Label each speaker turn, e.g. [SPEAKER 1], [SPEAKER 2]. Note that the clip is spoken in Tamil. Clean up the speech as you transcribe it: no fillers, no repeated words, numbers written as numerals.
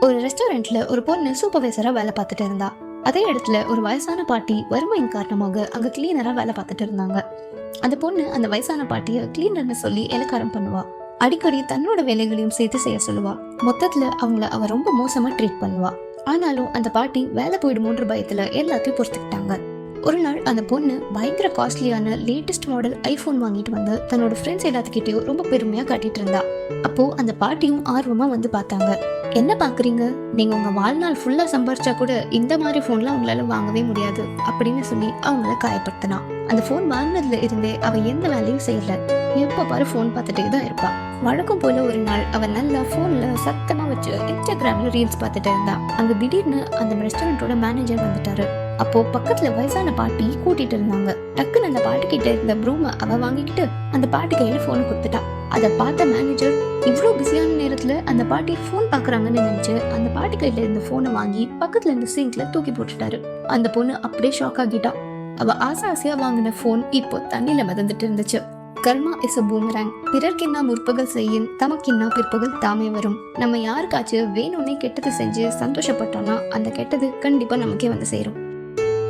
[SPEAKER 1] ஒரு ரெஸ்டாரண்ட்ல ஒரு பொண்ணு சூப்பர்வைசரா வேலை பார்த்துட்டு இருந்தா. அதே இடத்துல ஒரு வயசான பாட்டி வறுமையின் காரணமாக அங்க கிளீனரா வேலை பார்த்துட்டு இருந்தாங்க. அந்த பொண்ணு அந்த வயசான பாட்டிய கிளீனர்னு சொல்லி இலக்காரம் பண்ணுவா. அடிக்கடி தன்னோட வேலைகளையும் சேர்த்து செய்ய சொல்லுவா. மொத்தத்துல அவ ரொம்ப மோசமா ட்ரீட் பண்ணுவா. ஆனாலும் அந்த பாட்டி வேலை போயிடுமோன்ற பயத்துல எல்லாத்தையும் பொறுத்துக்கிட்டாங்க. ஒரு நாள் அந்த பொண்ணு பயங்கர காஸ்ட்லியான லேட்டஸ்ட் மாடல் ஐபோன் வாங்கிட்டு வந்து தன்னோட ஃப்ரெண்ட்ஸ் எல்லாத்துக்கிட்டையும் ரொம்ப பெருமையா காட்டிட்டு இருந்தா. அப்போ அந்த பாட்டியும் ஆர்வமா வந்து பார்த்தாங்க. என்ன பாக்குறீங்க, நீங்க உங்க வாழ்நாள் ஃபுல்லா சம்பாரிச்சா கூட இந்த மாதிரி போன்லாம் உங்களால வாங்கவே முடியாது அப்படின்னு சொல்லி அவங்கள காயப்படுத்தினா. அந்த போன் வாங்கினதுல இருந்தே அவ எந்த வேலையும் செய்யல. எப்ப பாரு போன் பார்த்துட்டே தான் இருப்பா. வழக்கம் போல ஒரு நாள் அவ நல்லா போன்ல சத்தமா வச்சு இன்ஸ்டாகிராம்ல ரீல்ஸ் பார்த்துட்டு இருந்தா. அங்க திடீர்னு அந்த ரெஸ்டாரண்டோட மேனேஜர் வந்துட்டாரு. அப்போ பக்கத்துல வயசான பாட்டி கூட்டிட்டு இருந்தாங்க. டக்குன்னு அந்த பாட்டி கிட்ட இருந்த ப்ரூமை அவ வாங்கிக்கிட்டு அந்த பாட்டி கையில போன் கொடுத்துட்டா. அதை பார்த்த மேனேஜர் இவ்வளவு பிஸியான நேரத்துல அந்த பாட்டி போன் பாக்குறாங்கன்னு நினைச்சு அந்த பாட்டி கையில இருந்த போனை வாங்கி பக்கத்துல இருந்த சிங்க்ல தூக்கி போட்டுட்டாரு. அந்த பொண்ணு அப்படியே ஷாக் ஆகிட்டா. அவ ஆசையா வாங்கின போன் இப்போ தண்ணியில மிதந்துட்டு இருந்துச்சு. கர்மா இஸ் அ பூமராங். பிறர்க்கின்னா முற்பகல் செய்யும், தமக்கின்னா பிற்பகல் தாமே வரும். நம்ம யாருக்காச்சும் வேணும்னே கெட்டது செஞ்சு சந்தோஷப்பட்டோம்னா அந்த கெட்டது கண்டிப்பா நமக்கே வந்து சேரும்.